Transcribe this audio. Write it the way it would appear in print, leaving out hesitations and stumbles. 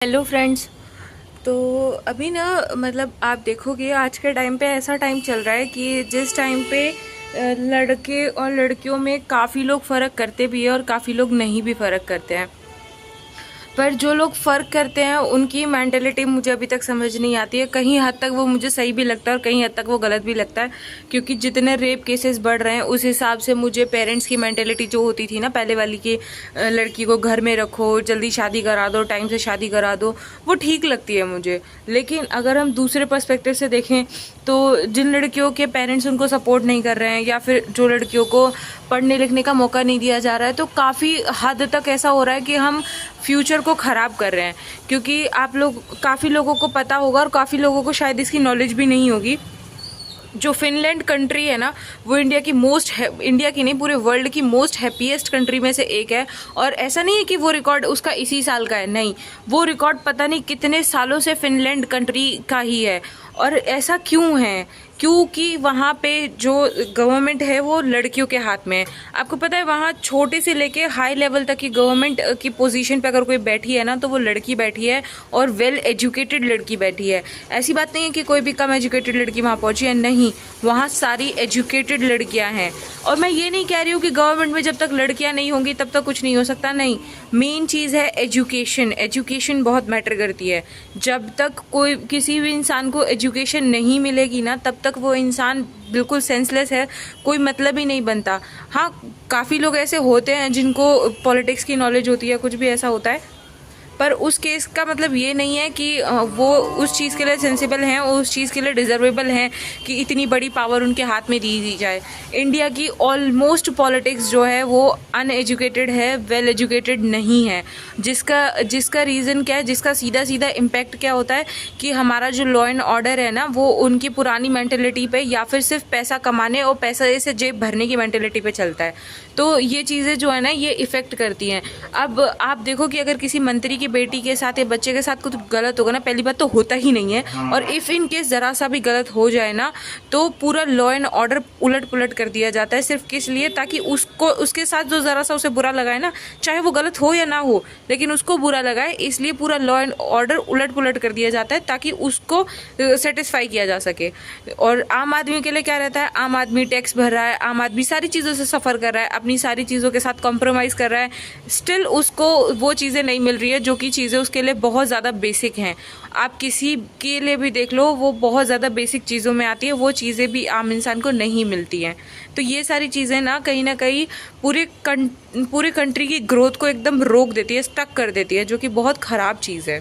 Hello friends. तो अभी ना मतलब आप देखोगे आज के टाइम पे ऐसा टाइम चल रहा है कि जिस टाइम पे लड़के और लड़कियों में काफ़ी लोग फ़र्क करते भी है और काफ़ी लोग नहीं भी फ़र्क करते हैं। पर जो लोग फ़र्क करते हैं उनकी मेंटेलिटी मुझे अभी तक समझ नहीं आती है। कहीं हद तक वो मुझे सही भी लगता है और कहीं हद तक वो गलत भी लगता है, क्योंकि जितने रेप केसेस बढ़ रहे हैं उस हिसाब से मुझे पेरेंट्स की मेंटेलिटी जो होती थी ना पहले वाली की, लड़की को घर में रखो, जल्दी शादी करा दो, टाइम से शादी करा दो, वो ठीक लगती है मुझे। लेकिन अगर हम दूसरे पर्सपेक्टिव से देखें तो जिन लड़कियों के पेरेंट्स उनको सपोर्ट नहीं कर रहे हैं या फिर जो लड़कियों को पढ़ने लिखने का मौका नहीं दिया जा रहा है, तो काफ़ी हद तक ऐसा हो रहा है कि हम फ्यूचर को ख़राब कर रहे हैं। क्योंकि आप लोग, काफ़ी लोगों को पता होगा और काफ़ी लोगों को शायद इसकी नॉलेज भी नहीं होगी, जो फिनलैंड कंट्री है ना वो इंडिया की नहीं पूरे वर्ल्ड की मोस्ट हैप्पीएस्ट कंट्री में से एक है। और ऐसा नहीं है कि वो रिकॉर्ड उसका इसी साल का है, नहीं, वो रिकॉर्ड पता नहीं कितने सालों से फिनलैंड कंट्री का ही है। और ऐसा क्यों है? क्योंकि वहाँ पे जो गवर्नमेंट है वो लड़कियों के हाथ में है। आपको पता है वहाँ छोटे से लेके हाई लेवल तक की गवर्नमेंट की पोजीशन पे अगर कोई बैठी है ना तो वो लड़की बैठी है, और वेल एजुकेटेड लड़की बैठी है। ऐसी बात नहीं है कि कोई भी कम एजुकेटेड लड़की वहाँ पहुँची है, नहीं, वहाँ सारी एजुकेटेड लड़कियाँ हैं। और मैं ये नहीं कह रही हूँ कि गवर्नमेंट में जब तक लड़कियाँ नहीं होंगी तब तक कुछ नहीं हो सकता, नहीं, मेन चीज़ है एजुकेशन। एजुकेशन बहुत मैटर करती है। जब तक कोई किसी भी इंसान को एजुकेशन नहीं मिलेगी ना तब तक वो इंसान बिल्कुल सेंसलेस है, कोई मतलब ही नहीं बनता। हाँ, काफ़ी लोग ऐसे होते हैं जिनको पॉलिटिक्स की नॉलेज होती है, कुछ भी ऐसा होता है, पर उस केस का मतलब ये नहीं है कि वो उस चीज़ के लिए सेंसिबल हैं, उस चीज़ के लिए डिजर्वेबल हैं कि इतनी बड़ी पावर उनके हाथ में दी जाए। इंडिया की ऑलमोस्ट पॉलिटिक्स जो है वो अनएजुकेटेड है, वेल एजुकेटेड नहीं है। जिसका रीज़न क्या है, जिसका सीधा सीधा इम्पैक्ट क्या होता है कि हमारा जो लॉ एंड ऑर्डर है ना वो उनकी पुरानी मेंटेलिटी पे या फिर सिर्फ पैसा कमाने और पैसा से जेब भरने की मेंटेलिटी पे चलता है। तो ये चीज़ें जो है ना ये इफ़ेक्ट करती हैं। अब आप देखो कि अगर किसी मंत्री की बेटी के साथ या बच्चे के साथ कुछ गलत होगा ना, पहली बात तो होता ही नहीं है, और इफ़ इन केस ज़रा सा भी गलत हो जाए ना तो पूरा लॉ एंड ऑर्डर उलट पुलट कर दिया जाता है, सिर्फ किस लिए, ताकि उसको, उसके साथ जो ज़रा सा उसे बुरा लगाए ना, चाहे वो गलत हो या ना हो, लेकिन उसको बुरा लगाए, इसलिए पूरा लॉ एंड ऑर्डर उलट पुलट कर दिया जाता है ताकि उसको सेटिस्फाई किया जा सके। और आम आदमी के लिए क्या रहता है, आम आदमी टैक्स भर रहा है, आम आदमी सारी चीज़ों से सफ़र कर रहा है, अपनी सारी चीज़ों के साथ कॉम्प्रोमाइज़ कर रहा है, स्टिल उसको वो चीज़ें नहीं मिल रही है जो कि चीज़ें उसके लिए बहुत ज़्यादा बेसिक हैं। आप किसी के लिए भी देख लो, वो बहुत ज़्यादा बेसिक चीज़ों में आती है, वो चीज़ें भी आम इंसान को नहीं मिलती हैं। तो ये सारी चीज़ें ना कहीं पूरे कंट्री की ग्रोथ को एकदम रोक देती है, स्टक कर देती है, जो कि बहुत ख़राब चीज़ है।